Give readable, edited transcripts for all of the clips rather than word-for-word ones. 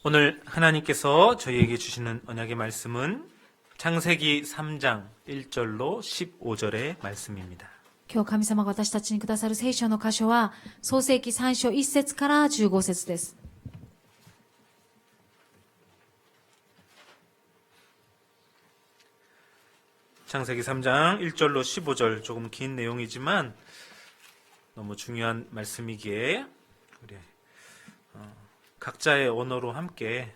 오늘 하나님께서 저희에게 주시는 언약의 말씀은 창세기 3장 1절로 15절의 말씀입니다. 今日神様が私たちにくださる聖書の箇所は、創世記3章1節から15節です。 창세기 3장 1절로 15절 조금 긴 내용이지만 너무 중요한 말씀이기에 우리 각자의 언어로 함께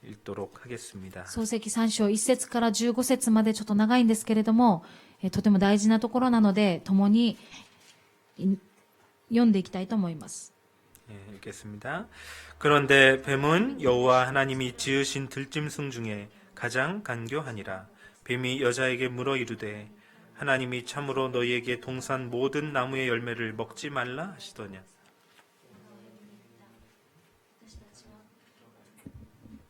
읽도록 하겠습니다. 創世記3章1節から15節までちょっと長いんですけれども、とても大事なところなので、共に読んでいきたいと思います。 읽겠습니다. 그런데 뱀은 여호와 하나님이 지으신 들짐승 중에 가장 간교하니라. 뱀이 여자에게 물어 이르되 하나님이 참으로 너희에게 동산 모든 나무의 열매를 먹지 말라 하시더냐.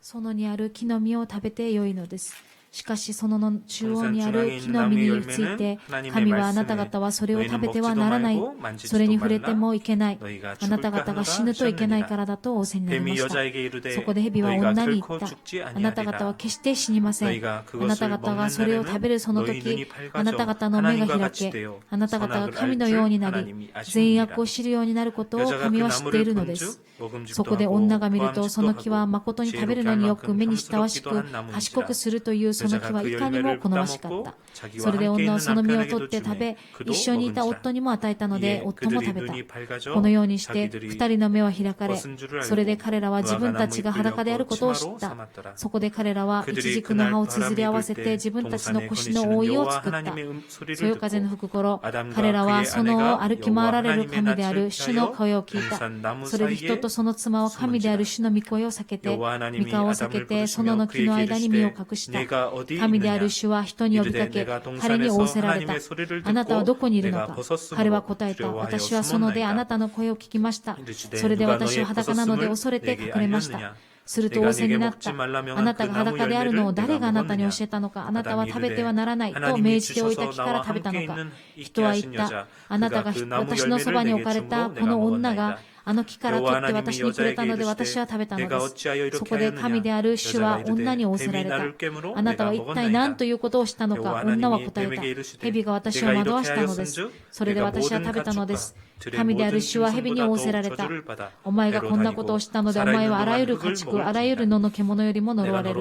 園にある木の実を食べてよいのです。しかし園の中央にある木の実について、神はあなた方はそれを食べてはならない。それに触れてもいけない。あなた方が死ぬといけないからだと仰せになりました。そこで蛇は女に言った。あなた方は決して死にません。あなた方がそれを食べるその時、あなた方の目が開け、あなた方が神のようになり、善悪を知るようになることを神は知っているのです。そこで女が見ると、その木は誠に食べるのによく目に親しく賢くするというその木はいかにも好ましかった。それで女はその実を取って食べ、一緒にいた夫にも与えたので、夫も食べた。このようにして二人の目は開かれ、それで彼らは自分たちが裸であることを知った。そこで彼らはイチジクの葉をつづり合わせて自分たちの腰の覆いを作った。そよ風の吹く頃、彼らはその歩き回られる神である主の声を聞いた。それで人とその妻は神である主の御声を避けて、御顔を避けて、園の木の間に身を隠した。神である主は人に呼びかけ、彼に仰せられた。あなたはどこにいるのか。彼は答えた。私は園であなたの声を聞きました。それで私は裸なので恐れて隠れました。すると仰せになった。あなたが裸であるのを誰があなたに教えたのか。あなたは食べてはならないと命じておいた木から食べたのか。人は言った。あなたが私のそばに置かれたこの女があの木から取って私にくれたので私は食べたのです。そこで神である主は女に仰せられた。あなたは一体何ということをしたのか。女は答えた。蛇が私を惑わしたのです。それで私は食べたのです。神である主は蛇に仰せられた。お前がこんなことをしたので、お前はあらゆる家畜、あらゆる野の獣よりも呪われる。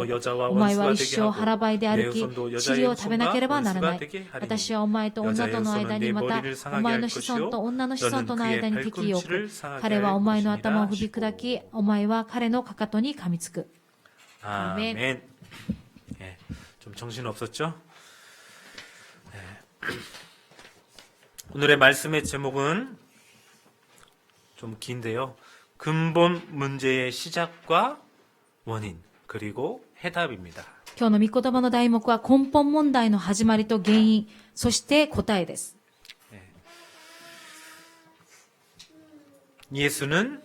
お前は一生腹ばいで歩き、塵を食べなければならない。私はお前と女との間に、またお前の子孫と女の子孫との間に敵意を置く。彼はお前の頭を踏み砕き、お前は彼のかかとに噛みつく。アーメン。좀 정신 없었죠? 오늘의 말씀의 제목은 좀 긴데요. 근본 문제의 시작과 원인, 그리고 해답입니다. 今日の御言葉の題目は根本問題の始まりと原因、そして答えです。 예수는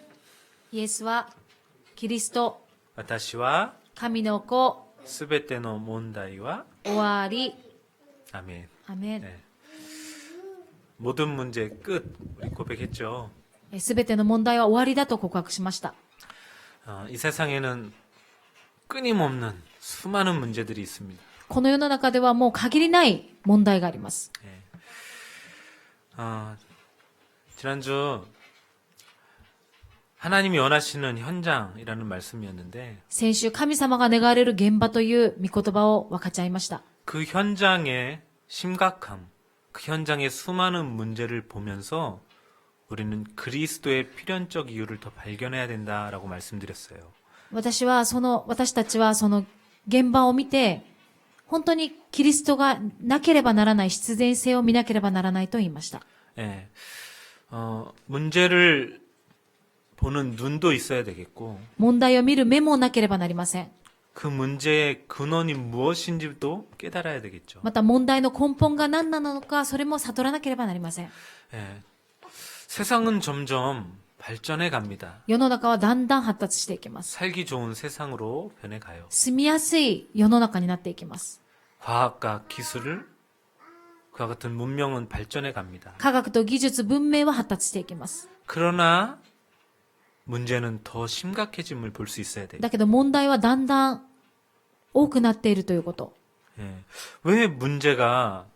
イエスはキリスト、 私は 神の子、 すべての問題は 終わり。 아멘. アメン。 네. 모든 문제 끝 우리 고백했죠. すべての問題は終わりだと告白しました。 이 세상에는 끊임없는 수많은 문제들이 있습니다. この世の中ではもう限りない問題があります。 지난주 하나님이 원하시는 현장이라는 말씀이었는데 先週神様が願われる現場という御言葉を分かち合いました。 그 현장의 심각함, 그 현장의 수많은 문제를 보면서 우리는 그리스도의 필연적 이유를 더 발견해야 된다라고 말씀드렸어요. 私たちはその現場を見て、本当にキリストがなければならない必然性を見なければならないと言いました。 예, 문제를 보는 눈도 있어야 되겠고, 問題を見る目もなければなりません。 그 문제의 근원이 무엇인지도 깨달아야 되겠죠. また問題の根本が何なのか、それも悟らなければなりません。 예, 세상은 점점 발전해 갑니다. 世の中はだんだん発達していきます。 살기 좋은 세상으로 변해가요. 住みやすい世の中になっていきます。 과학과 기술을 그와 같은 문명은 발전해 갑니다. 科学と技術、文明は発達していきます。 그러나 문제는 더 심각해짐을 볼 수 있어야 돼요. だけど問題はだんだん多くなっているということ。 예. 왜 문제가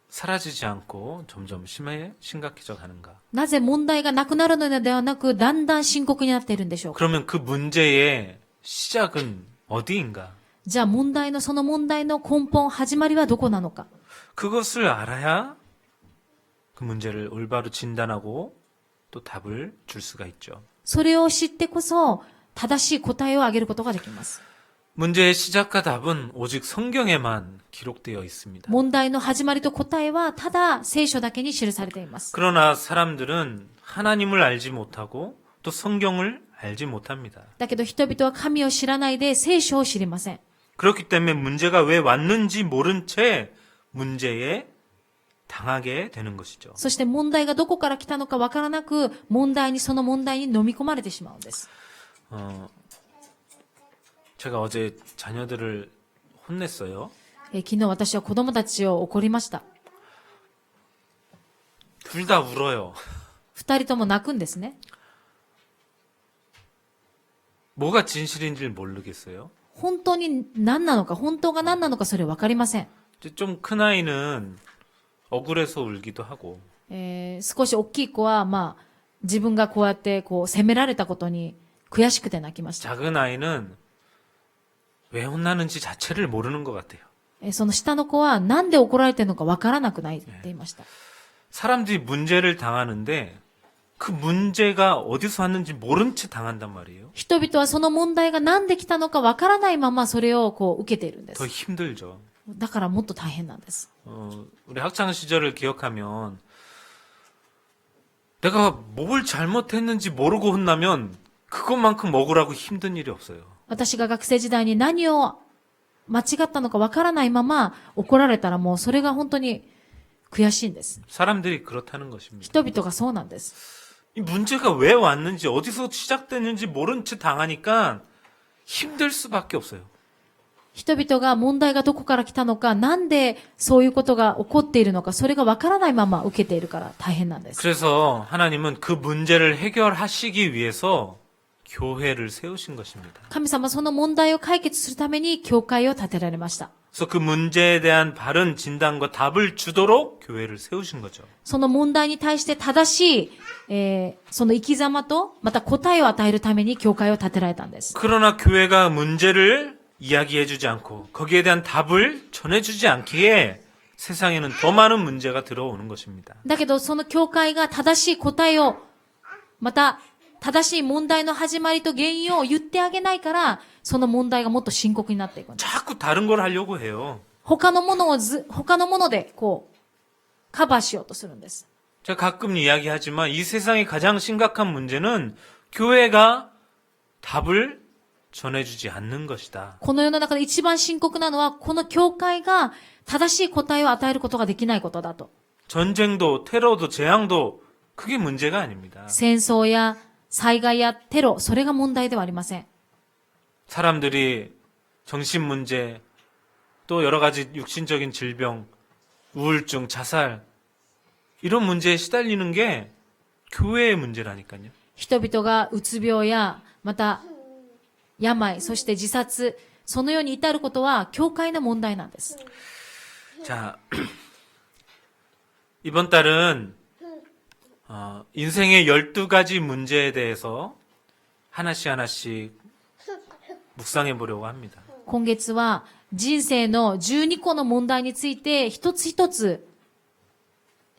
사라지지 않고 점점 심각해져 가는가? なぜ問題がなくなるのではなく、だんだん深刻になっているんでしょうか。 그러면 그 문제의 시작은 어디인가? じゃあその問題の根本、始まりはどこなのか。 그것을 알아야 그 문제를 올바로 진단하고 또 답을 줄 수가 있죠. それを知ってこそ、正しい答えをあげることができます。 문제의 시작과 답은 오직 성경에만 기록되어 있습니다. 問題の始まりと答えは、ただ聖書だけに記されています。 그러나 사람들은 하나님을 알지 못하고 또 성경을 알지 못합니다. だけど人々は神を知らないで聖書を知りません。 그렇기 때문에 문제가 왜 왔는지 모른 채 문제에 당하게 되는 것이죠. そして問題がどこから来たのかわからなく、その問題に飲み込まれてしまうんです。 제가 어제 자녀들을 혼냈어요. 昨日私は子供たちを怒りました。 둘 다 울어요. 二人とも泣くんですね。 뭐가 진실인지 모르겠어요. 本当に何なのか、本当が何なのかそれわかりません。 좀 큰 아이는 억울해서 울기도 하고 少し大きい子は、自分がこうやって責められたことに悔しくて泣きました。 작은 아이는 왜 혼나는지 자체를 모르는 것 같아요. その下の子はなんで怒られてるのかわからなくないって言いました。 사람들이 문제를 당하는데 그 문제가 어디서 왔는지 모른 채 당한단 말이에요. 人々はその問題がなんで来たのかわからないままそれを受けているんで 더 す。 힘들죠. だからもっと大変なんです。 우리 학창 시절을 기억하면 내가 뭘 잘못했는지 모르고 혼나면 그것만큼 억울하고 힘든 일이 없어요. 私が学生時代に何を間違ったのかわからないまま怒られたらもうそれが本当に悔しいんです。 사람들이 그렇다는 것입니다. 人々がそうなんです。 이 문제가 왜 왔는지 어디서 시작됐는지 모른 채 당하니까 힘들 수밖에 없어요. 人々が問題がどこから来たのか、なんでそういうことが起こっているのか、それがわからないまま受けているから大変なんです。 그래서 하나님은 그 문제를 해결하시기 위해서 교회를 세우신 것입니다. 神様はその問題を解決するために教会を建てられました。 그래서 그 문제에 대한 바른 진단과 답을 주도록 교회를 세우신 거죠. その問題に対して正しい、その生き様と、また答えを与えるために教会を建てられたんです。 그러나 교회가 문제를 이야기해주지 않고 거기에 대한 답을 전해주지 않기에 세상에는 더 많은 문제가 들어오는 것입니다. だけどその教会が正しい答えを、また正しい問題の始まりと原因を言ってあげないから、その問題がもっと深刻になっていくんです。 자꾸 다른 걸 하려고 해요. 他のものでカバーしようとするんです。 제가 가끔 이야기하지만 이 세상의 가장 심각한 문제는 교회가 답을 전해주지 않는 것이다. この世の中で一番深刻なのは、この教会が正しい答えを与えることができないことだと。 전쟁도 테러도 재앙도 그게 문제가 아닙니다. 戦争や災害やテロ、それが問題ではありません。 사람들이 정신 문제, 또 여러 가지 육신적인 질병, 우울증, 자살 이런 문제에 시달리는 게 교회의 문제라니까요. 人々がうつ病や、また病、そして自殺、そのように至ることは教会の問題なんです。 자, 이번 달은 인생의 12가지 문제에 대해서 하나씩 묵상해 보려고 합니다. 今月は人生の12個の問題について一つ一つ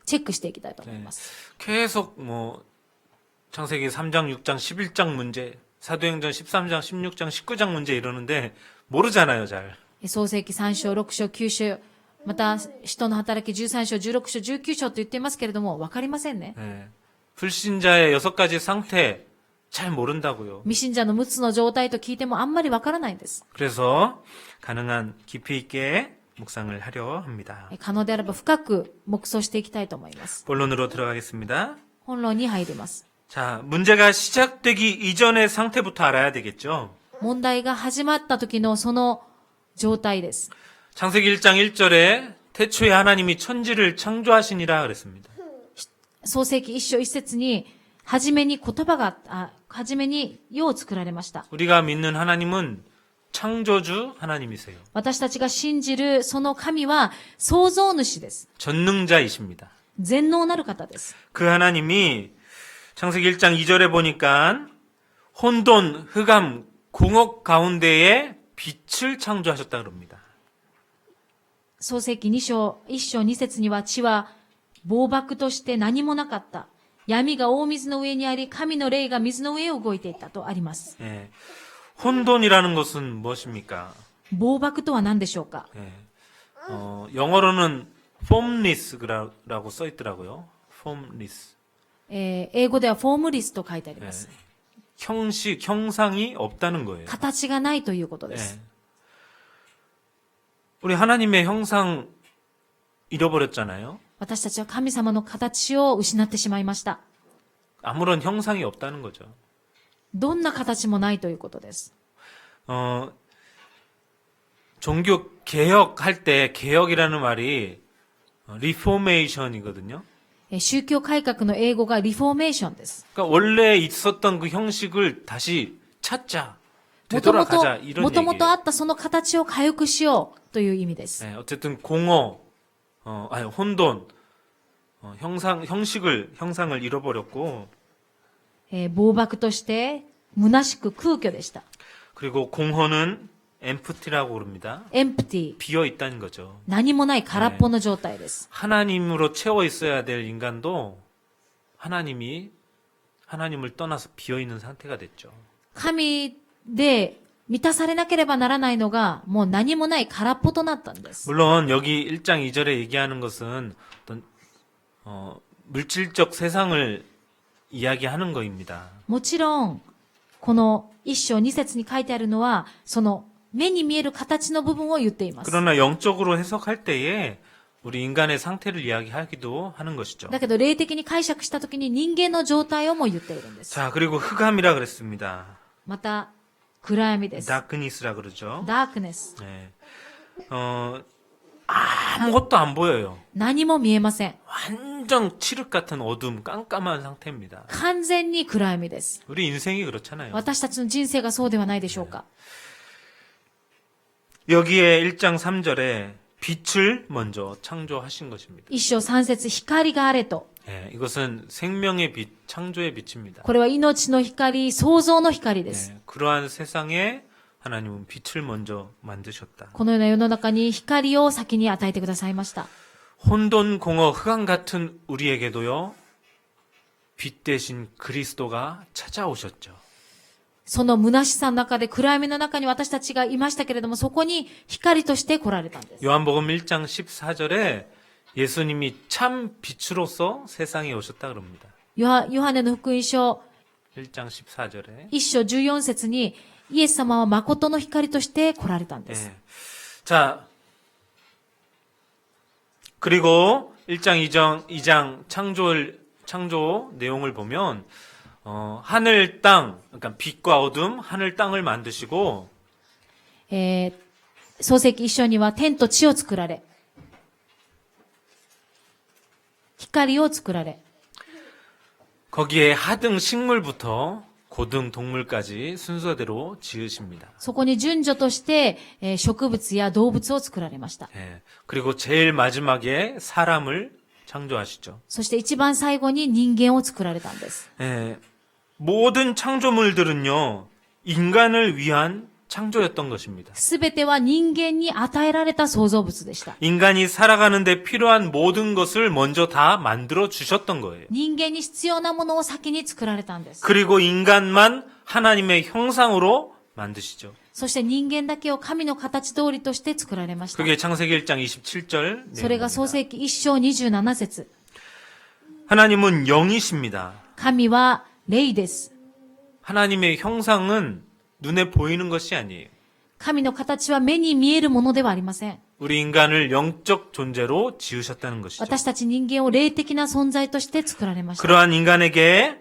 チェックしていきたいと思います。 계속 창세기 3장, 6장, 11장 문제, 사도행전 13장, 16장, 19장 문제 이러는데 모르잖아요, 잘. 創世記3章、6章、9章、また使徒の働き13章、16章、19章と言っていますけれども、わかりませんね。 네. 불신자의 6가지 상태 잘 모른다고요. 未信者の6つの状態と聞いてもあんまりわからないんです。 그래서 가능한 깊이 있게 묵상을 하려 합니다. 可能であれば深く黙想していきたいと思います。 본론으로 들어가겠습니다. 本論に入ります。 자, 문제가 시작되기 이전의 상태부터 알아야 되겠죠. 問題が始まった時のその状態です。 창세기 1장 1절에 태초에 하나님이 천지를 창조하시니라 그랬습니다. 創世記1章1節にはじめに言葉が、はじめに世を作られました。 우리가 믿는 하나님은 창조주 하나님이세요. 私たちが信じるその神は創造主です。 전능자이십니다. 全能なる方です。 그 하나님이 창세기 1장 2절에 보니까 혼돈, 흑암, 공업 가운데에 빛을 창조하셨다 그럽니다. 創世記2章、1章2節には地は暴漠として何もなかった。闇が大水の上にあり、神の霊が水の上を動いていたとあります。 예. 혼돈이라는 것은 무엇입니까? 暴漠とは何でしょうか？ 예. 영어로는 formless라고 써 있더라고요. formless. 英語ではフォームリスと書いてあり 예. ます。 형식, 형상이 없다는 거예요. 形がないということで 예. す。 우리 하나님의 형상 잃어버렸잖아요. 私たちは神様の形を失ってしまいました。 아무런 형상이 없다는 거죠. どんな形もないということです。 종교 개혁할 때 개혁이라는 말이 리포메이션이거든요. 宗教改革の英語がリフォーメーションです。 그러니까 원래 있었던 그 형식을 다시 찾자, もとも 되돌아가자 이런 とあ 얘기예요. ったその形を回復しようという意味です。 네, 어쨌든 공허, 혼돈, 형상을 잃어버렸고, 暴漠として虚しく空虚でした。 그리고 공허는 empty라고 그럽니다. エンプティ、 비어 있다는 거죠. 何もない空っぽの状態です。 하나님으로 채워 있어야 될 인간도 하나님을 떠나서 비어 있는 상태가 됐죠. 神で満たされなければならないのがもう何もない空っぽとなったんです。 물론 여기 1장 2절에 얘기하는 것은 어떤 물질적 세상을 이야기하는 거입니다. もちろん、この一章二節に書いてあるのは、その目に見える形の部分を言っています。 그러나 영적으로 해석할 때에 우리 인간의 상태를 이야기하기도 하는 것이죠. だけど霊的に解釈したときに人間の状態をも言っているんです。 자, 그리고 흑암이라 그랬습니다. また、暗闇です。 다크니스라 그러죠. ダークネス。 네. 아무것도 안 보여요. 何も見えません。 완전 칠흑 같은 어둠, 깜깜한 상태입니다. 完全に暗闇です。 우리 인생이 그렇잖아요. 私たちの人生がそうではないでしょうか。 여기에 1장 3절에 빛을 먼저 창조하신 것입니다. 一章三節、光があれと。 네, 이것은 생명의 빛, 창조의 빛입니다. これは命の光、創造の光です。 네, 그러한 세상에 하나님은 빛을 먼저 만드셨다. このような世の中に光を先に与えてくださいました。 혼돈, 공허, 흑암 같은 우리에게도요, 빛 대신 그리스도가 찾아오셨죠. その虚しさの中で暗闇の中に私たちがいましたけれども、そこに光として来られたんです。 요한복음 1장 14절에 예수님이 참 빛으로서 세상에 오셨다 그럽니다. ヨハネの福音書 1장 14절에. 1章14節に、イエス様は誠の光として来られたんです。 네. 자, 그리고 1장 2장 창조 내용을 보면 하늘 땅, 그러니까 빛과 어둠, 하늘 땅을 만드시고 創世記一章には天と地を作られ、光を作られ、 거기에 하등 식물부터 고등 동물까지 순서대로 지으십니다. そこに順序として、植物や動物を作られました。 예. 그리고 제일 마지막에 사람을 창조하시죠. そして一番最後に人間を作られたんです。 예. 모든 창조물들은요, 인간을 위한 창조였던 것입니다. すべては人間に与えられた創造物でした。 인간이 살아가는데 필요한 모든 것을 먼저 다 만들어 주셨던 거예요. 人間に必要なものを先に作られたんです。 그리고 인간만 하나님의 형상으로 만드시죠. そして人間だけを神の形通りとして作られました。 그게 창세기 1장 27절 それが創 내용입니다. 世記一章27節。 하나님은 영이십니다. 神は霊です。 하나님의 형상은 눈에 보이는 것이 아니에요. 神の形は目に見えるものではありません。 우리 인간을 영적 존재로 지으셨다는 것이죠. 私たち人間を霊的な存在として作られました。 그러한 인간에게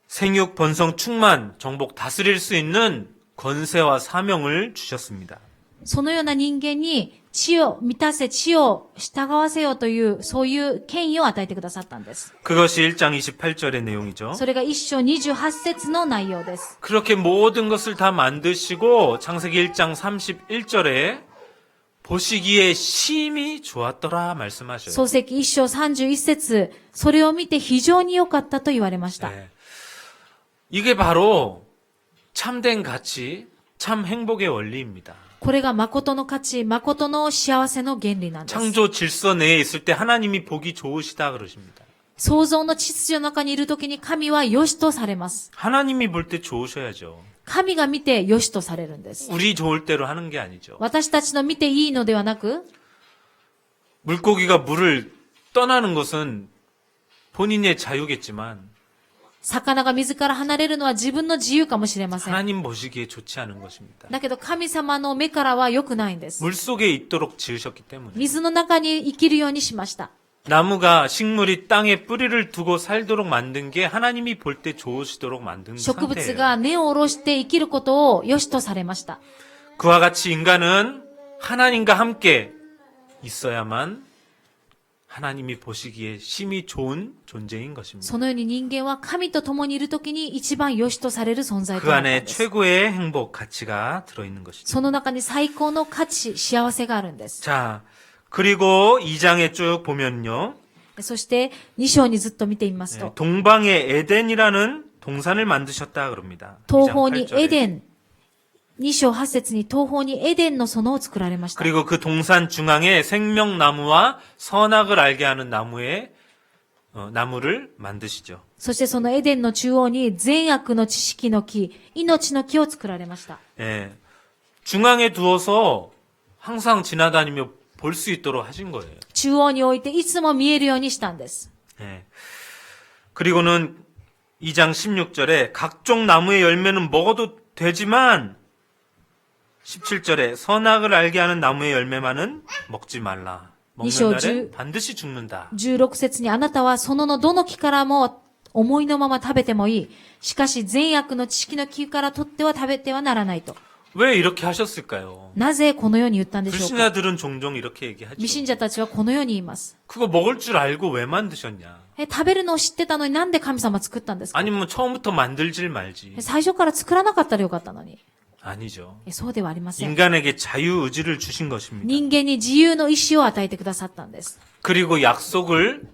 생육, 번성, 충만, 정복, 다스릴 수 있는 권세와 사명을 주셨습니다. そのような人間に地を満たせ、地を従わせようという、そういう権威を与えてくださったんです。 그것이 1장 28절의 내용이죠. それが一章28節の内容です。 그렇게 모든 것을 다 만드시고 창세기 1장 31절에 보시기에 심히 좋았더라 말씀하셔요. 創世記一章31節、それを見て非常に良かったと言われました。 네. 이게 바로 참된 가치, 참 행복의 원리입니다. これが誠の価値、誠の幸せの原理なんです。 창조 질서 내에 있을 때 하나님이 보기 좋으시다 그러십니다. 創造の秩序の中にいるときに神は良しとされます。 하나님이 볼 때 좋으셔야죠. 神が見て良しとされるんです。 우리 좋을 대로 하는 게 아니죠. 私たちの見ていいのではなく、 물고기가 물을 떠나는 것은 본인의 자유겠지만 魚が水から離れるのは自分の自由かもしれません。 하나님 보시기에 좋지 않은 것입니다. だけど神様の目からは良くないんです。 물속에 있도록 지으셨기 때문에 水の中に生きるようにしました。 나무가 식물이 땅에 뿌리를 두고 살도록 만든 게 하나님이 볼 때 좋으시도록 만든 植物 상태예요. が根を下ろして生きることを良しとされました。 그와 같이 인간은 하나님과 함께 있어야만 하나님이 보시기에 심히 좋은 존재인 것입니다. そのように人間は神と共にいるときに一番良しとされる存在と 그 なったん 안에 です。 최고의 행복, 가치가 들어있는 것이죠. その中に最高の価値、幸せがあるんです。 자, 그리고 2장에 쭉 보면요. そして2章にずっと見てみますと、 동방에 에덴이라는 동산을 만드셨다 그럽니다. 東 2장 方に 8절에. エデン、2章8節に東方にエデンの園を作られました。 그리고 그 동산 중앙에 생명나무와 선악을 알게 하는 나무를 만드시죠. そしてそのエデンの中央に善悪の知識の木、命の木を作られました。 예. 중앙에 두어서 항상 지나다니며 볼 수 있도록 하신 거예요. 中央に置いていつも見えるようにしたんです。 예. 그리고는 2장 16절에 각종 나무의 열매는 먹어도 되지만 17절에 선악을 알게 하는 나무의 열매만은 먹지 말라. 먹는 날에 반드시 죽는다. 16節にあなたは園のどの木からも思いのまま食べてもいい。しかし善悪の知識の木から取っては食べてはならないと。 왜 이렇게 하셨을까요? なぜこのように言ったんでしょうか。 불신자들은 종종 이렇게 얘기하죠. 未信者たちはこのように言います。 그거 먹을 줄 알고 왜 만드셨냐? 食べるのを知ってたのになんで神様作ったんですか。 아니면 처음부터 만들질 말지. 最初から作らなかったらよかったのに。 아니죠. そうではありません。 인간에게 자유의지를 주신 것입니다. 人間に自由の意志を与えてくださったんです。 그리고 약속을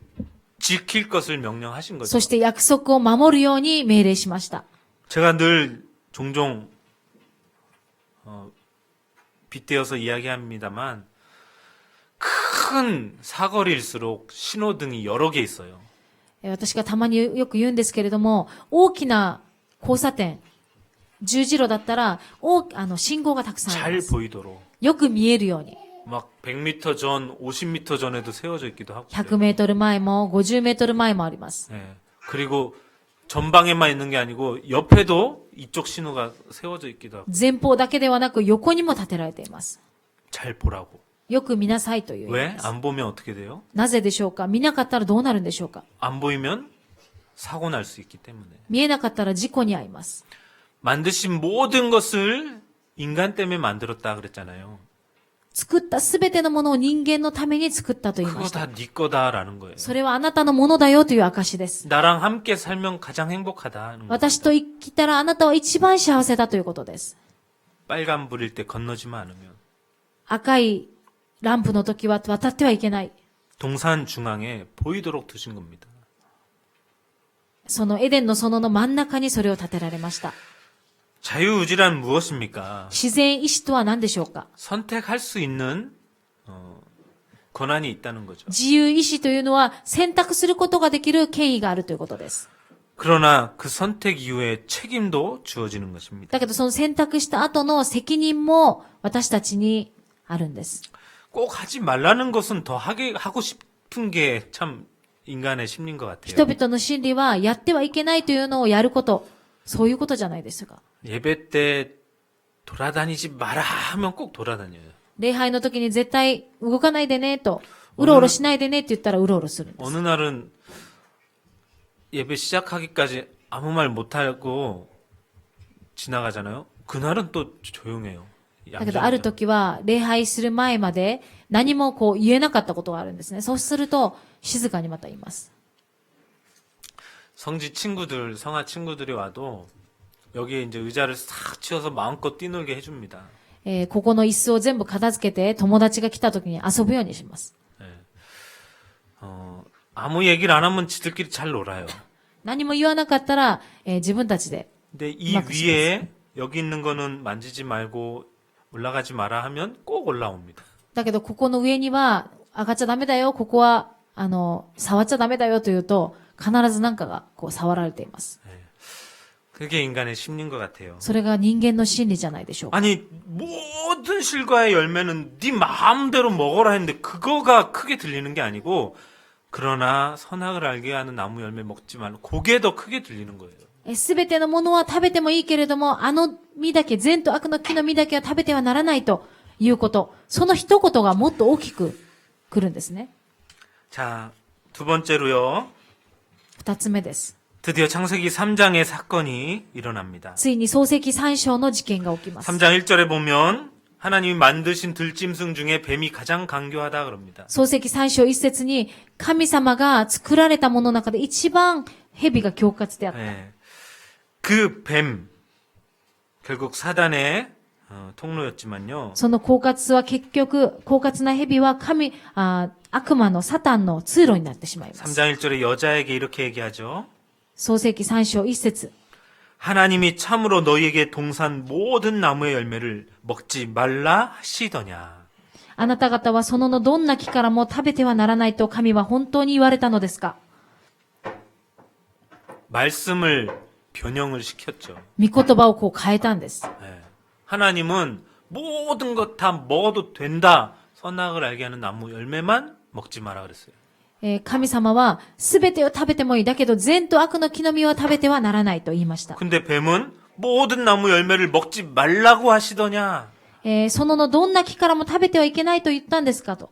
지킬 것을 명령하신 거죠. そして約束を守るように命令しました。 제가 늘 종종 빗대어서 이야기합니다만 큰 사거리일수록 신호등이 여러 개 있어요. 私がたまによく言うんですけれども、大きな交差点、十字路だったら、信号がたくさんありま 잘 す。 보이도록 よく見えるように。 막 100m 전, 50m 전에도 세워져 있기도 하고. 100メートル前も50メートル前もあります。 네. 그리고 전방에만 있는 게 아니고 옆에도 이쪽 신호가 세워져 있기도 하고. 前方だけではなく横にも立てられています。 잘 보라고. よく見なさいという意味 왜? です。 안 보면 어떻게 돼요? なぜでしょうか。見なかったらどうなるんでしょうか。 안 보이면 사고 날 수 있기 때문에. 見えなかったら事故に遭います。 만드신 모든 것을 인간 때문에 만들었다 그랬잖아요. 作ったすべてのものを人間のために作ったと言い 그거 ました。 다 네 거다라는 거예요. それはあなたのものだよという証です。 나랑 함께 살면 가장 행복하다는 거예요. 私と生きたらあなたは一番幸せだということです。 빨간불일 때 건너지만 않으면 赤いランプの時は渡ってはいけない。 동산 중앙에 보이도록 두신 겁니다. そのエデンの園の真ん中にそれを建てられました。 자유의지란 무엇입니까? 自然意志とは何でしょうか。 선택할 수 있는 권한이 있다는 거죠. 自由意志というのは選択することができる権威があるということです。 그러나 그 선택 이후에 책임도 주어지는 것입니다. だけどその選択した後の責任も私たちにあるんです。 꼭 하지 말라는 것은 더 하고 싶은 게 참 인간의 심리인 것 같아요. 人々の心理はやってはいけないというのをやること、そういうことじゃないですか。 예배 때 돌아다니지 마라 하면 꼭 돌아다녀요. 礼拝の時に絶対動かないでねと、うろうろしないでねって言ったらうろうろするんです。 어느 날은 예배 시작하기까지 아무 말 못하고 지나가잖아요. 그날은 또 조용해요. だけど、ある 양심이죠. 時は、礼拝する前まで、何もこう言えなかったことがあるんですね。そうすると、静かにまた言います。 성지 친구들, 성화 친구들이 와도 여기에 이제 의자를 싹 치워서 마음껏 뛰놀게 해줍니다. ここの椅子を全部片付けて、友達が来た時に遊ぶようにします。 아무 얘기를 안 하면 지들끼리 잘 놀아요. 何も言わなかったら、自分たちで。 근데 이 위에 여기 있는 거는 만지지 말고 올라가지 마라 하면 꼭 올라옵니다. だけど、ここの上には、上がっちゃダメだよ、ここは、触っちゃダメだよと言うと、必ず何かがこう触られています。 그게 인간의 심리인 것 같아요. それが人間の心理じゃないでしょうか。 아니 모든 실과의 열매는 네 마음대로 먹어라 했는데 그거가 크게 들리는 게 아니고 그러나 선악을 알게 하는 나무 열매 먹지 말고 그게 더 크게 들리는 거예요. すべてのものは食べてもいいけれども、あの実だけ、善と悪の木の実だけは食べてはならないということ。その一言がもっと大きく来るんですね。 자, 두 번째로요. 二つ目です。 드디어 창세기 3장의 사건이 일어납니다. ついに創世記3章の事件が起きます。 3장 1절에 보면 하나님이 만드신 들짐승 중에 뱀이 가장 강교하다 그럽니다. 創世記3章1節に、神様が作られたものの中で一番蛇が狡猾であった。 네. 그 뱀, 결국 사단의 통로였지만요. その狡猾は結局、狡猾な蛇は悪魔のサタンの通路になってしまいます。 3장 1절에 여자에게 이렇게 얘기하죠. 創世記3章1節 하나님이 참으로 너희에게 동산 모든 나무의 열매를 먹지 말라 하시더냐. あなた方はそのどんな木からも食べてはならないと神は本当に言われたのですか？ 말씀을 변형을 시켰죠. 御言葉をこう変えたんです。 네. 하나님은 모든 것 다 먹어도 된다. 선악을 알게 하는 나무 열매만 먹지 마라 그랬어요. 神様はすべてを食べてもいい。だけど善と悪の木の実は食べてはならないと言いました。 근데 뱀은 모든 나무 열매를 먹지 말라고 하시더냐. そのどんな木からも食べてはいけないと言ったんですかと。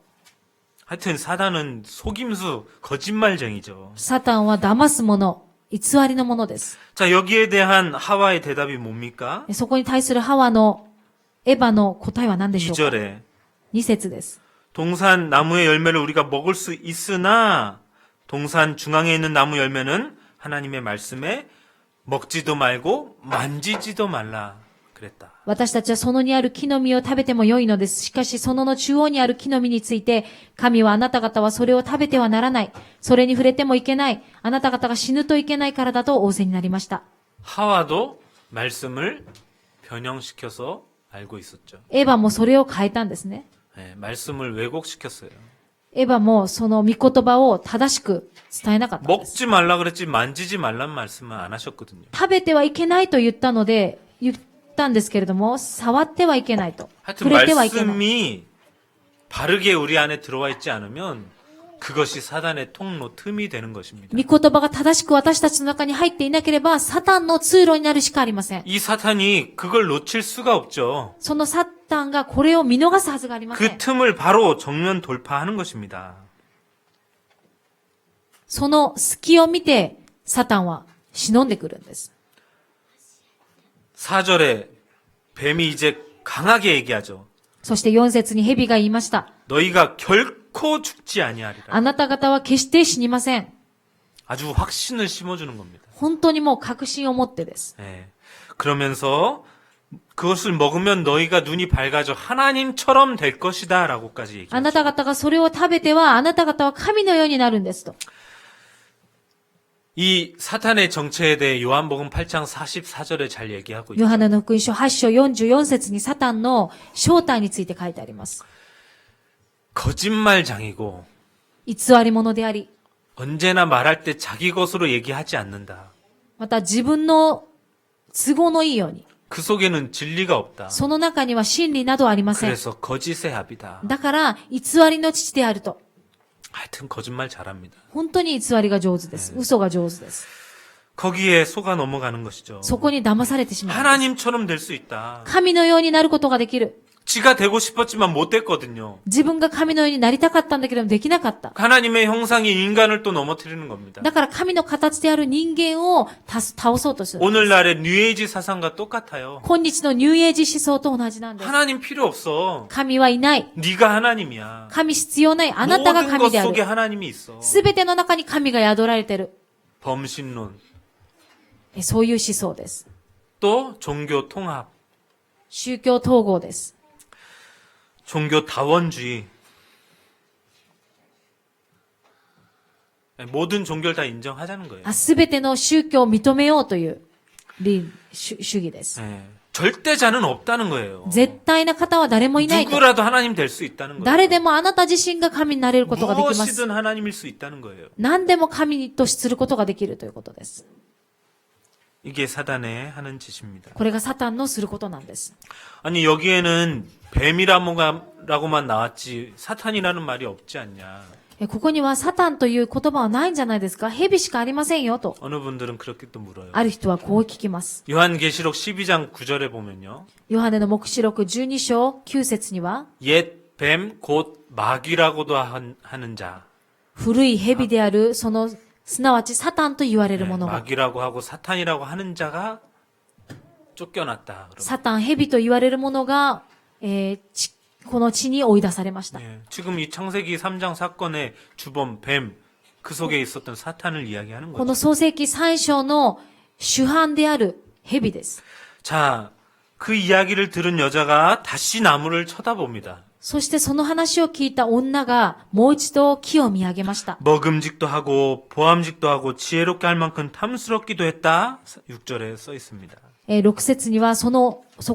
하여튼 사단은 속임수, 거짓말쟁이죠. サタンは騙すもの、偽りのものです。 자, 여기에 대한 하와의 대답이 뭡니까? そこに対するハワのエヴァの答えは何でしょうか？ 2절에 2節です。 동산 나무의 열매를 우리가 먹을 수 있으나 동산 중앙에 있는 나무 열매는 하나님의 말씀에 먹지도 말고 만지지도 말라 그랬다. 私たちはそのにある木の実を食べてもよいのです。しかしその中央にある木の実について、神はあなた方はそれを食べてはならない。それに触れてもいけない。あなた方が死ぬといけないからだと仰せになりました。 하와도 말씀을 변형시켜서 알고 있었죠. エヴァもそれを変えたんですね。 네, 말씀을 왜곡시켰어요. エヴァもその御言葉を正しく伝えなかったんです。 먹지 말라 그랬지 만지지 말란 말씀은 안 하셨거든요. 食べてはいけないと言ったので、言ったんですけれども、触ってはいけないと。 하여튼 触れてはいけない。 말씀이 바르게 우리 안에 들어와 있지 않으면 그것이 사단의 통로 틈이 되는 것입니다. 御言葉が正しく私たちの中に入っていなければ、サタンの通路になるしかありません。 이 사탄이 그걸 놓칠 수가 없죠. そのサタンがこれを見逃すはずがありません。 그 틈을 바로 정면 돌파하는 것입니다. その隙を見て、サタンは忍んでくるんです。 4절에 뱀이 이제 강하게 얘기하죠. そして4節に蛇が言いました。 너희가 결코 죽지 아니하리라. あなた方は決して死にません。 아주 확신을 심어주는 겁니다. 本当にもう確信を持ってです。 네. 그러면서 그것을 먹으면 너희가 눈이 밝아져 하나님처럼 될 것이다 라고까지 あ 얘기하죠. なた方がそれを食べては、あなた方は神のようになるんですと。 이 사탄의 정체에 대해 요한복음 8장 44절에 잘 얘기하고 ヨ 있죠. ハネの福音書8章44節にサタンの正体について書いてあります。 거짓말장이고 偽り者であり、 언제나 말할 때 자기 것으로 얘기하지 않는다. また自分の都合のいいように、 그 속에는 진리가 없다. その中には真理などありません。 그래서 거짓의 합이다. だから偽りの父であると。 하여튼 거짓말 잘합니다. 本当に偽りが上手です。嘘が上手です。 거기에 속아 넘어가는 것이죠. そこに騙されてしまう。 하나님처럼 될 수 있다. 神のようになることができる。 지가 되고 싶었지만 못 됐거든요. 自分が神のようになりたかったんだけどもできなかった。 하나님의 형상이 인간을 또 넘어뜨리는 겁니다. だから神の形である人間を倒そうとする。 오늘날의 뉴에이지 사상과 똑같아요. 今日のニューエイジ思想と同じなんです。 하나님 필요 없어. 神はいない。 네가 하나님이야. 神必要ない。あなたが 모든 神 것 であ 속에 る。 하나님이 있어. すべての中に神が宿られている。 범신론. そういう思想です。 또 종교 통합. 宗教統合です。 종교 다원주의. 모든 종교를 다 인정하자는 거예요. すべての宗教を認めようという主義です。 네. 절대자는 없다는 거예요. 絶対な方は誰もいないと。 누구라도 하나님 될 수 있다는 거예요. 誰でもあなた自身が神になれることができます。 무엇이든 하나님일 수 있다는 거예요. 何でも神とすることができるということです。 이게 사단의 하는 짓입니다. これがサタンのすることなんです。 아니 여기에는 뱀이라고만 나왔지 사탄이라는 말이 없지 않냐. ここにはサタンという言葉はないんじゃないですか。蛇しかありませんよと。 어느 분들은 그렇게 또 물어요. ある人はこう聞きます。 요한계시록 12장 9절에 보면요. ヨハネの黙示録12章9節には 옛 뱀 곧 마귀라고도 하는 자. 古い蛇であるそのすなわちサタンと言われる 네, ものが 마귀라고 하고 사탄이라고 하는 자가 쫓겨났다. サタン蛇と言われるものが、この地に追い出されました。 네, 지금 이 창세기 3장 사건의 주범 뱀 그 속에 있었던 사탄을 이야기하는 この 거죠. 創世記3章の主犯である蛇です。 자, 그 이야기를 들은 여자가 다시 나무를 쳐다봅니다. そしてその話を聞いた女がもう一度木を見上げました。 먹음직도 하고 보암직도 하고 지혜롭게 할 만큼 탐스럽기도 했다. 6절에 써 있습니다. 6節にはそ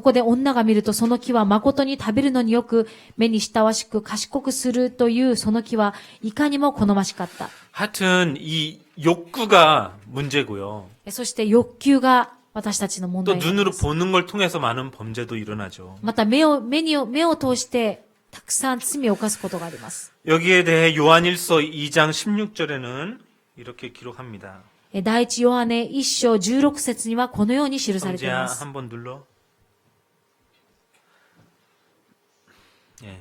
こで女が見るとその木は誠に食べるのによく目に親しく賢くするというその木はいかにも好ましかった。 하여튼 이 욕구가 문제고요. そして欲求が私たちの問 또 題なん 눈으로 です。 보는 걸 통해서 많은 범죄도 일어나죠. また目を通してたくさん罪を犯すことがあります。 여기에 대해 요한일서 2장 16절에는 이렇게 기록합니다. 第一ヨハネ1章16節にはこのように記されてい 성재야 ます。 한번 눌러. 예.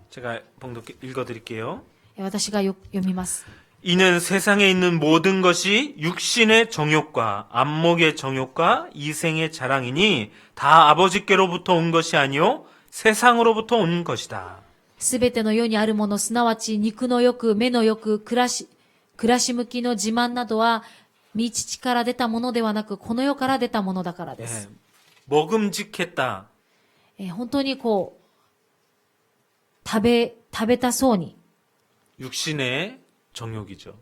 제가 봉독 읽어드릴게요. 私が読みます。 이는 세상에 있는 모든 것이 육신의 정욕과 안목의 정욕과 이생의 자랑이니 다 아버지께로부터 온 것이 아니요 세상으로부터 온 것이다. すべての世にあるもの、すなわち肉の欲、目の欲、暮らし向きの自慢などは、御父から出たものではなく、この世から出たものだからです。 먹음직했다. 本当にこう、食べたそうに、 육신의 정욕이죠.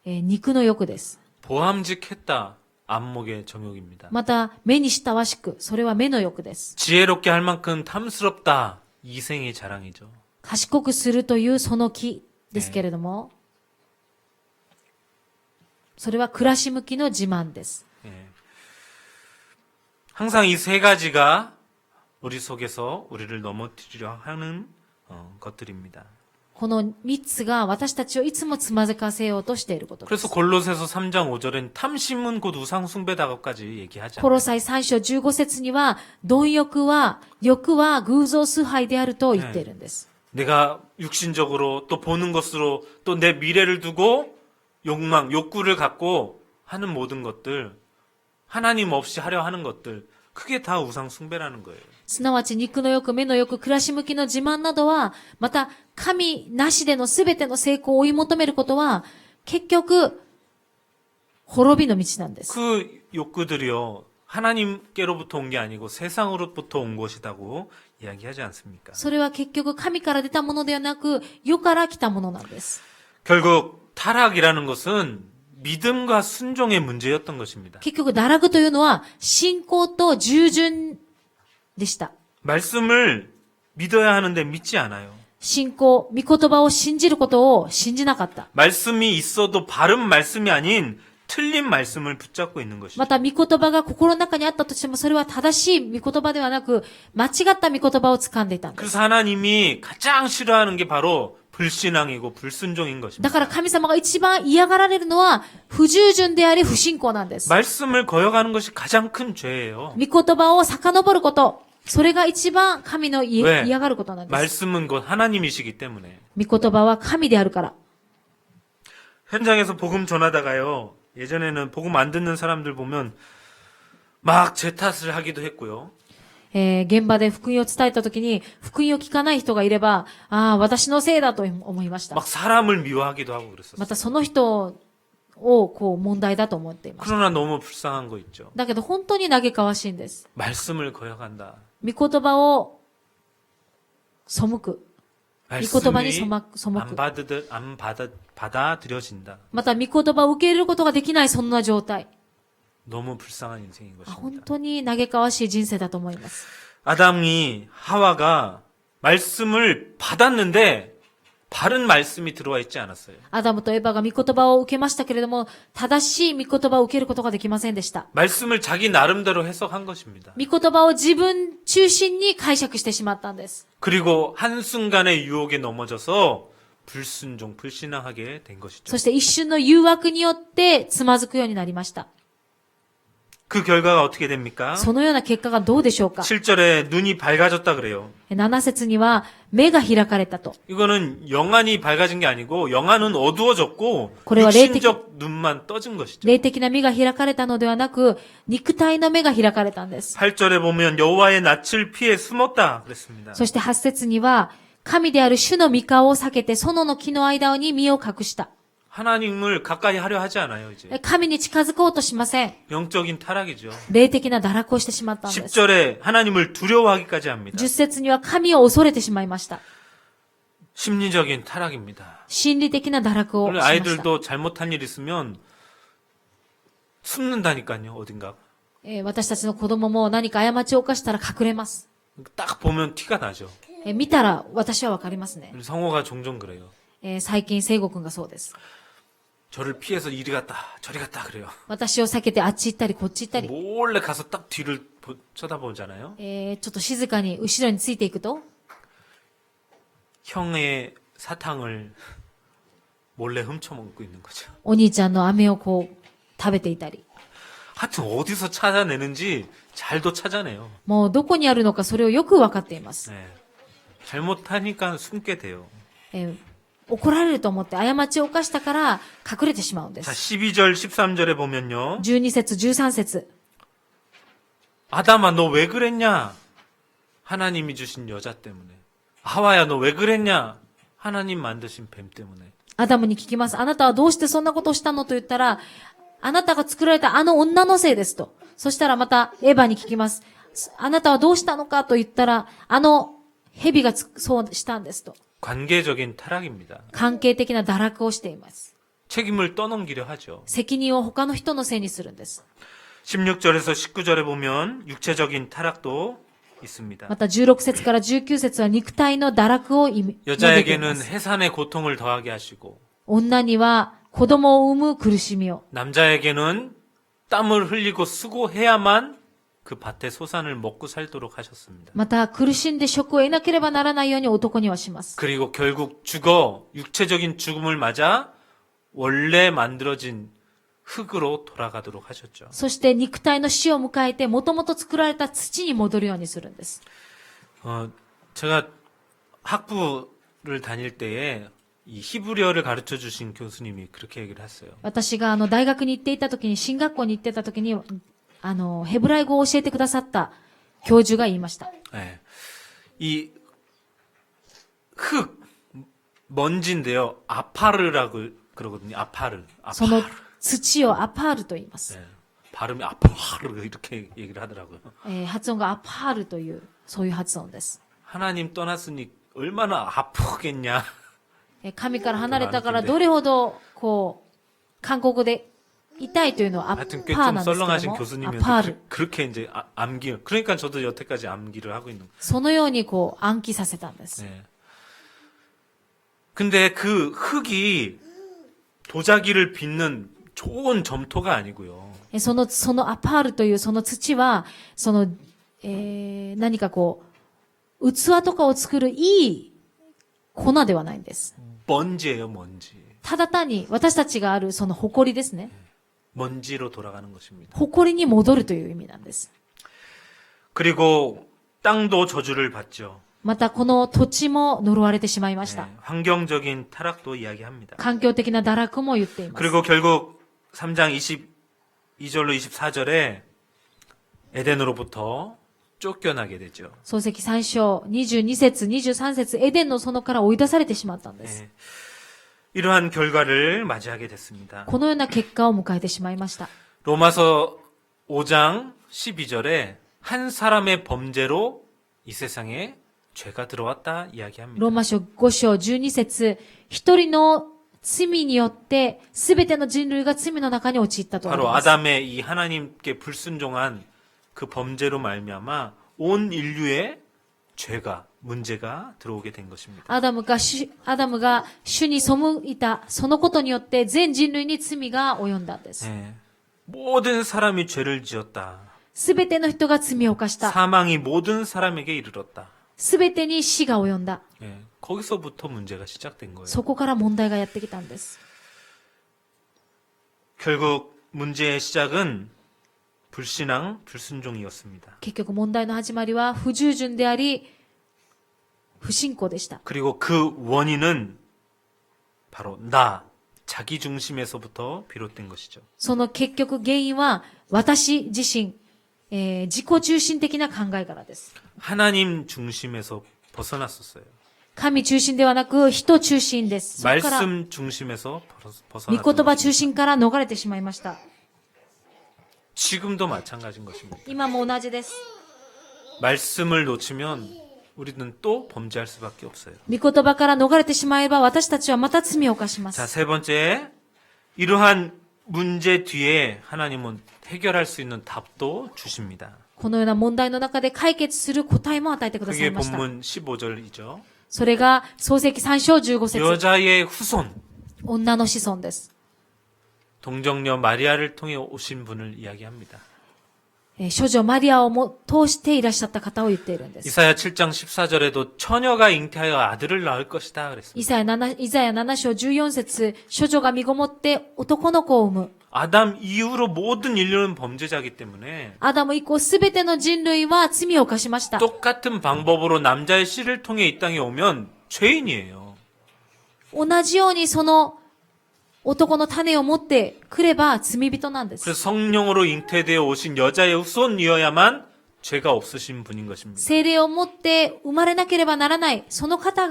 肉の欲です。 보암직했다. 안목의 정욕입니다. また、目に親しく、それは目の欲です。 지혜롭게 할 만큼 탐스럽다. 이생의 자랑이죠. 賢くするというその木ですけれども、それは暮らし向きの自慢です。 예. 항상 이 세 가지가 우리 속에서 우리를 넘어뜨리려 하는 것들입니다. この三つが私たちをいつもつまずかせようとしていることです。 그래서 골로새서 3장 5절엔 탐심은 곧 우상 숭배다고까지 얘기하잖아요. コロサイ3章15節には、貪欲は偶像崇拝であると言っているんです。 내가 육신적으로 또 보는 것으로 또 내 미래를 두고 욕구를 갖고 하는 모든 것들, 하나님 없이 하려 하는 것들, 그게 다 우상 숭배라는 거예요. すなわち肉の欲、目の欲、暮らし向きの自慢などは、また神なしでのすべての成功を追い求めることは、結局、滅びの道なんです。 그 욕구들이요, 하나님께로부터 온 게 아니고 세상으로부터 온 것이라고 이야기하지 않습니까? それは結局神から出たものではなく、世から来たものなんです。 결국 타락이라는 것은 믿음과 순종의 문제였던 것입니다. 結局、堕落というのは、信仰と従順でした。 말씀을 믿어야 하는데 믿지 않아요. 信仰、御言葉を信じることを信じなかった。 말씀이 있어도 바른 말씀이 아닌 틀린 말씀을 붙잡고 있는 것이죠. また、御言葉が心の中にあったとしても、それは正しい御言葉ではなく、間違った御言葉を掴んでいたんです。 그래서 하나님이 가장 싫어하는 게 바로 불신앙이고 불순종인 것입니다. だから神様が一番嫌がられるのは、不従順であり不信仰なんです。 말씀을 거역하는 것이 가장 큰 죄예요. 御言葉を遡ること、それが一番神の왜 嫌がることなんです。 말씀은 곧 하나님이시기 때문에. 御言葉は神であるから。 현장에서 복음 전하다가요. 예전에는 복음 안 듣는 사람들 보면 막 제 탓을 하기도 했고요. 現場で福音を伝えたときに、福音を聞かない人がいれば、ああ、私のせいだと思いました。 막 사람을 미워하기도 하고 그랬었어요. またその人を問題だと思っていました。 그러나 너무 불쌍한 거 있죠. だけど本当に嘆かわしいんです。 말씀을 거역한다. 御言葉を背く。 말씀이 御言葉に背く。 받아들여진다. また御言葉を受け入れることができないそんな状態。 너무 불쌍한 인생인 本 것입니다. 当に嘆かわしい人生だと思います。 아담이 하와가 말씀을 받았는데 바른 말씀이 들어와 있지 않았어요. アダムとエバが御言葉を受けましたけれども、正しい御言葉を受けることができませんでした。 말씀을 자기 나름대로 해석한 것입니다. 御言葉を自分中心に解釈してしまったんです。 그리고 한순간의 유혹에 넘어져서 불순종, 불신앙하게 된 것이죠. そして一瞬の誘惑によってつまずくようになりました。 그 결과가 어떻게 됩니까? そのような結果がどうでしょうか。 7절에 눈이 밝아졌다 그래요. 7節には目が開かれたと。 이거는 영안이 밝아진 게 아니고 영안은 어두워졌고 これは霊的 육신적 눈만 떠진 것이죠. 霊的な目が開かれたのではなく、肉体の目が開かれたんです。 8절에 보면 여호와의 낯을 피해 숨었다 그랬습니다. そして8節には、神である主の御顔を避けて園の木の間に身を隠した。 하나님을 가까이 하려 하지 않아요, 이제. 神に近づこうとしません。 영적인 타락이죠. 霊的な堕落をしてしまったんです。 10절에 하나님을 두려워하기까지 합니다. 10節には神を恐れてしまいました。 심리적인 타락입니다. 心理的な堕落をし 원래 ました。 아이들도 잘못한 일 있으면 숨는다니까요, 어딘가. 私たちの子供も何か過ちを犯したら隠れます。 딱 보면 티가 나죠. 見たら私はわかりますね。 성호가 종종 그래요. 最近聖吾くんがそうです。 저를 피해서 이리 갔다 저리 갔다 그래요. 私を避けてあっち行ったりこっち行ったり、 몰래 가서 딱 뒤를 쳐다보잖아요. ちょっと静かに後ろについていくと、 형의 사탕을 몰래 훔쳐먹고 있는 거죠. お兄ちゃんの飴を食べていたり、 하여튼 어디서 찾아내는지 잘도 찾아내요. もうどこにあるのかそれをよくわかっています。 네. 잘못하니까 숨게 돼요. 怒られると思って過ちを犯したから隠れてしまうんで 자, す。 12절 13절에 보면요. 12節13節 아담아 너 왜 그랬냐? 하나님이 주신 여자 때문에. 하와야 너 왜 그랬냐? 하나님 만드신 뱀 때문에. アダムに聞きます。あなたはどうしてそんなことをしたのと言ったら、あなたが作られたあの女のせいですと。そしたらまたエヴァに聞きます。あなたはどうしたのかと言ったら、あの蛇がそうしたんですと。 관계적인 타락입니다. 関係的な堕落をしています。 책임을 떠넘기려 하죠. 責任を他の人のせいにするんです。 16절에서 19절에 보면 육체적인 타락도 있습니다. また16節から19節は肉体の堕落を述べていま 여자에게는 す。 해산의 고통을 더하게 하시고 女には子供を産む苦しみを。 남자에게는 땀을 흘리고 수고해야만 그 밭의 소산을 먹고 살도록 하셨습니다. また苦しんで職を得なければならないように男にはします。 그리고 결국 죽어 육체적인 죽음을 맞아 원래 만들어진 흙으로 돌아가도록 하셨죠. そして肉体の死を迎えて元々作られた土に戻るようにするんです。 제가 학부를 다닐 때에 이 히브리어를 가르쳐 주신 교수님이 그렇게 얘기를 했어요. 私が大学に行っていた時に、進学校に行ってた時に、ヘブライ語を教えてくださった教授が言いました。 네. 이 흙, 먼지인데요. 아파르라고 그러거든요. 아파르. その土をアパールと言います。 네. 발음이 아파르 이렇게 얘기를 하더라고요. 発音がアパールという、そういう発音です。 하나님 떠났으니 얼마나 아프겠냐. 神から離れたからどれほど、韓国で痛いというのはアパ 하여튼 ー 꽤 な 좀 んですけど 썰렁하신 も、ア 교수님이었는데 パール。 그렇게 이제 암기. 그러니까 저도 여태까지 암기를 하고 있는 거예요. そのように暗記させたんです。 네. 근데 그 흙이 도자기를 빚는 좋은 점토가 아니고요. そのアパールというその土は、何か器とかを作るいい粉ではないんです。 먼지예요, 먼지. ただ単に私たちがあるその埃ですね。 먼지로 돌아가는 것입니다. 埃に戻るという意味なんです。 그리고 땅도 저주를 받죠. またこの土地も呪われてしまいました。 네, 환경적인 타락도 이야기합니다. 環境的な堕落も言っています。 그리고 결국 3장 22절로 24절에 에덴으로부터 쫓겨나게 되죠. 創世記3章22節、23節、エデンの園から追い出されてしまったんです。 네, 이러한 결과를 맞이하게 됐습니다. このような結果を迎えてしまいました。 로마서 5장 12절에 한 사람의 범죄로 이 세상에 죄가 들어왔다 이야기합니다. ローマ書5章12節、一人の罪によって全ての人類が罪の中に陥ったとあり 바로 ます。 아담의 이 하나님께 불순종한 그 범죄로 말미암아 온 인류의 죄가 문제가 들어오게 된 것입니다. アダムが主に背いた、そのことによって全人類に罪が及んだんです。 네, 모든 사람이 죄를 지었다. すべての人が罪を犯した。 사망이 모든 사람에게 이르렀다. すべてに死が及んだ。 네, 거기서부터 문제가 시작된 거예요. そこから問題がやってきたんです。 결국 문제의 시작은 불신앙, 불순종이었습니다. 結局問題の始まりは不従順であり、不信仰でした。 그리고 그 원인은 바로 나, 자기 중심에서부터 비롯된 것이죠. その結局原因は私自身、自己中心的な考えからです。 하나님 중심에서 벗어났었어요. 神中心ではなく人中心です。そこから、 말씀 중심에서 御 벗어났던 言葉 것입니다. 中心から逃れてしまいました。 지금도 마찬가지인 것입니다. 今も同じです。 말씀을 놓치면 우리는 또 범죄할 수밖에 없어요. 御言葉から逃れてしまえば私たちはまた罪を犯しま 자, す。 세 번째, 이러한 문제 뒤에 하나님은 해결할 수 있는 답도 주십니다. このような問題の中で解決する答えも与えてください 그게 ました。 본문 15절이죠. それが創世記3章15節、 여자의 후손, 女の子孫です。 동정녀 마리아를 통해 오신 분을 이야기합니다. 処女マリアをも通していらっしゃった方を言っているんです。 이사야 7장 14절에도 처녀가 잉태하여 아들을 낳을 것이다 그랬습니다. イザヤ7章14節、処女が身ごもって男の子を産む。 아담 이후로 모든 인류는 범죄자이기 때문에 アダム以降すべての人類は罪を犯しました。 똑같은 방법으로 남자의 씨를 통해 이 땅에 오면 죄인이에요. 同じようにその男の種を持ってくれば罪人なんです。 그래서 성령으로 잉태되어 오신 여자의 후손이어야만 죄가 없으신 분인 것입니다. 聖霊を持って生まれなければならない。その方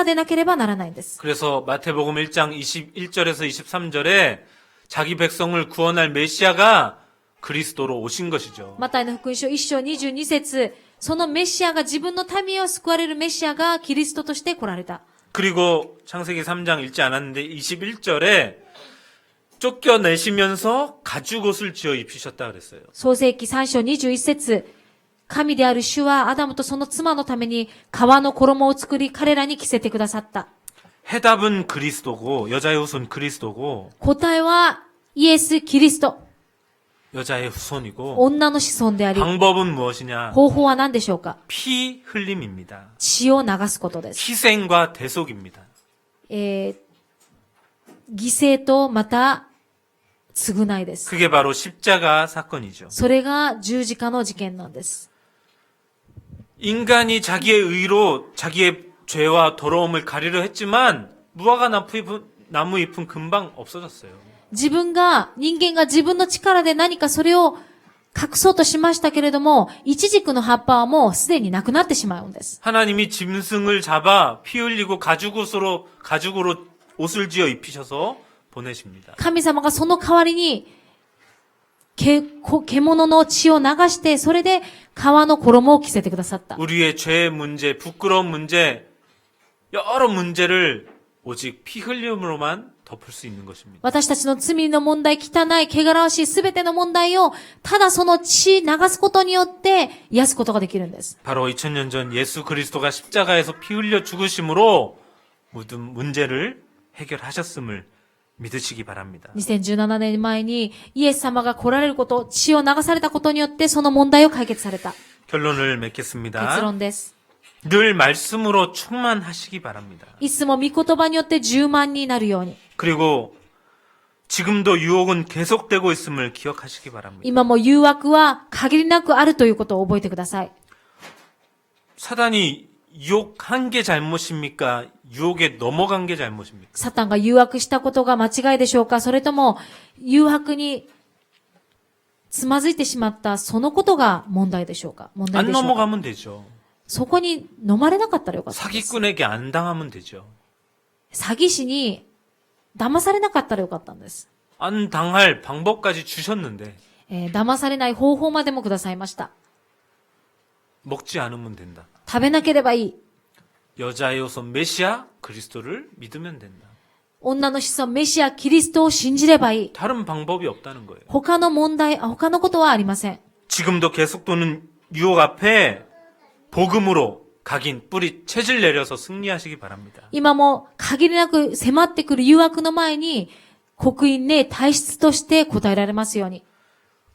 でなければならないんです。 그래서 마태복음 1장 21절에서 23절에 자기 백성을 구원할 메시아가 그리스도로 오신 것이죠. マタイの福音書1章22節、そのメシアが自分の民を救われるメシアがキリストとして来られた。 그리고 창세기 3장 읽지 않았는데 21절에 쫓겨내시면서 가죽옷을 지어 입히셨다 그랬어요. 創世記3章21節、神である主はアダムとその妻のために革の衣を作り彼らに着せてくださった。 해답은 그리스도고 여자의 후손 그리스도고 答えはイエス・キリスト、 여자의 후손이고 女の子孫であり、 방법은 무엇이냐? 方法は何でしょうか？ 피 흘림입니다. 血を流すことです。 희생과 대속입니다. 犠牲とまた償いです。 그게 바로 십자가 사건이죠. それが十字架の事件なんです。 인간이 자기의 의로 자기의 죄와 더러움을 가리려 했지만 무화과 나무 잎은 금방 없어졌어요. 人間が自分の力で何かそれを隠そうとしましたけれども、イチジクの葉っぱはもうすでになくなってしまうんです。 하나님이 짐승을 잡아 피 흘리고 가죽으로 옷을 지어 입히셔서 보내십니다. 神様がその代わりに、獣の血を流して、それで革の衣を着せてくださった。 우리의 죄 문제, 부끄러운 문제, 여러 문제를 오직 피 흘림으로만 덮을 수 있는 것입니다. 私たちの罪の問題、汚い、汚らわしいすべての問題を、ただその血流すことによって癒すことができるんです。 바로 2000년 전 예수 그리스도가 십자가에서 피 흘려 죽으심으로 모든 문제를 해결하셨음을 믿으시기 바랍니다. 2017年前にイエス様が来られること、血を流されたことによってその問題を解決された。 결론을 結 맺겠습니다. 論です。 늘 말씀으로 충만하시기 바랍니다. いつも御言葉によって充満になるように。 그리고 지금도 유혹은 계속되고 있음을 기억하시기 바랍니다. 今も誘惑は限りなくあるということを覚えてください。 사단이 유혹한 게 잘못입니까? 유혹에 넘어간 게 잘못입니까? サタンが誘惑したことが間違いでしょうか、それとも誘惑につまずいてしまったそのことが問題でしょうか、問題 안 でしょうか。 넘어가면 되죠. そこに飲まれなかったらよかったです。 사기꾼에게 안 당하면 되죠. 詐欺師に騙されなかったらよかったんです。 안 당할 방법까지 주셨는데 騙されない方法までもくださいました。 먹지 않으면 된다. 食べなければいい。 여자의 요소 메시아 그리스도를 믿으면 된다. 女の子孫メシアキリストを信じればいい。 다른 방법이 없다는 거예요. 他の他のことはありません。 지금도 계속 도는 유혹 앞에 복음으로 각인 뿌리 채질 내려서 승리하시기 바랍니다. 今も限りなく迫ってくる誘惑の前に、刻印で体質として答えられますように。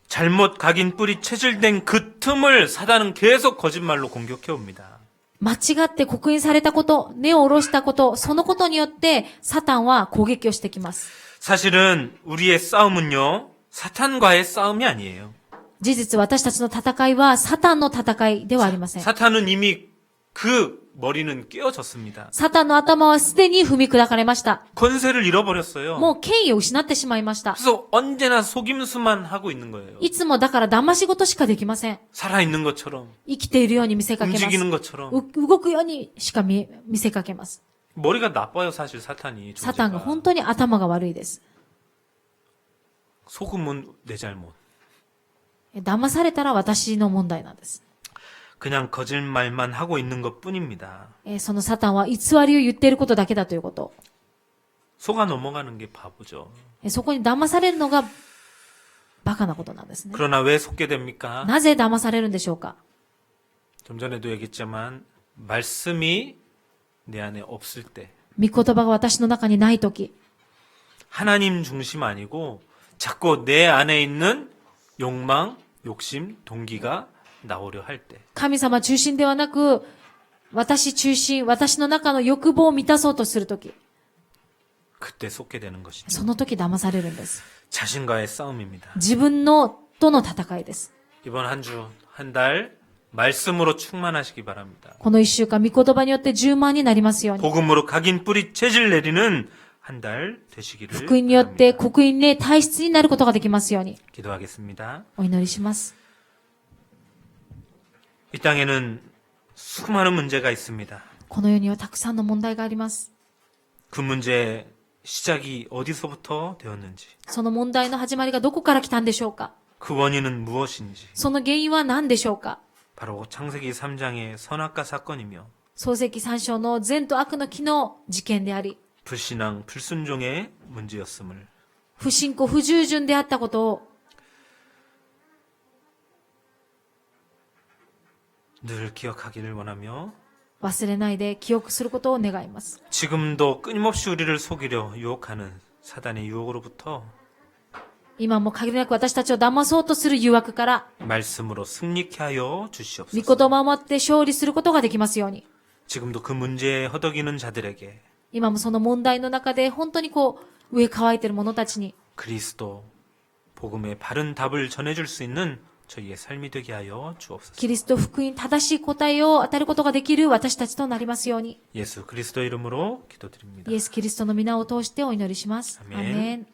잘못 각인 뿌리 채질된 그 틈을 사단은 계속 거짓말로 공격해 옵니다. 間違って刻印されたこと、根を下ろしたこと、そのことによってサタンは攻撃をしてきます。 사실은 우리의 싸움은요, 사탄과의 싸움이 아니에요. 事実、私たちの戦いはサタンの戦いではありません。 사탄은 이미 그 머리는 깨어졌습니다. サタンの頭はすでに踏み砕かれました。 권세를 잃어버렸어요. もう権威を失ってしまいました。 그래서 언제나 속임수만 하고 있는 거예요. いつもだから騙し事しかできません。 살아있는 것처럼, 生きているように見せかけます。 움직이는 것처럼. 動くようにしか見せかけます。 머리가 나빠요, 사실 사탄이. サタンが 존재가. 本当に頭が悪いです。 속음은 내 잘못. 騙されたら私の問題なんです。 그냥 거짓말만 하고 있는 것 뿐입니다. そのサタンは偽りを言っていることだけだということ。 속아 넘어가는 게 바보죠. そこに騙されるのがバカなことなんですね。 그러나 왜 속게 됩니까? なぜ騙されるんでしょうか。 좀 전에도 얘기했지만 말씀이 내 안에 없을 때 御言葉が私の中にないとき、 하나님 중심 아니고 자꾸 내 안에 있는 욕망, 욕심, 동기가 나오려 할 때 神様中心ではなく、私中心、私の中の欲望を満たそうとするとき、 그때 속게 되는 것이죠. その時騙されるんです。 자신과의 싸움입니다. 自分との戦いです。 이번 한 주, 한 달 말씀으로 충만하시기 바랍니다. この一週間、御言葉によって充満になりますように。 복음으로 각인 뿌리 채질 내리는 한 달 되시기를 福音によって 바랍니다. 刻印で体質になることができますように。 기도하겠습니다. お祈りします。 이 땅에는 수많은 문제가 있습니다. この世にはたくさんの問題があります。 그 문제의 시작이 어디서부터 되었는지, その問題の始まりがどこから来たんでしょうか。 그 원인은 무엇인지, その原因は何でしょうか。 바로 창세기 3장의 선악과 사건이며 創世記3章の善と悪の木の事件であり、 불신앙, 불순종의 문제였음을 不信仰、不従順であったことを 늘 기억하기를 원하며 忘れないで記憶することを願います。 지금도 끊임없이 우리를 속이려 유혹하는 사단의 유혹으로부터 今も限りなく私たちを騙そうとする誘惑から、 말씀으로 승리케 하여 御 주시옵소서. 言葉を持って勝利することができますように。 지금도 그 문제에 허덕이는 자들에게 今もその問題の中で本当に上乾いている者たちに、 그리스도 복음의 바른 답을 전해줄 수 있는 저희의 삶이 되게 하여 キ 주옵소서. リスト福音正しい答えを与えることができる私たちとなりますように。 예수 그리스도 이름으로 기도드립니다. イエス・キリストの皆を通してお祈りします。アメンアーメン。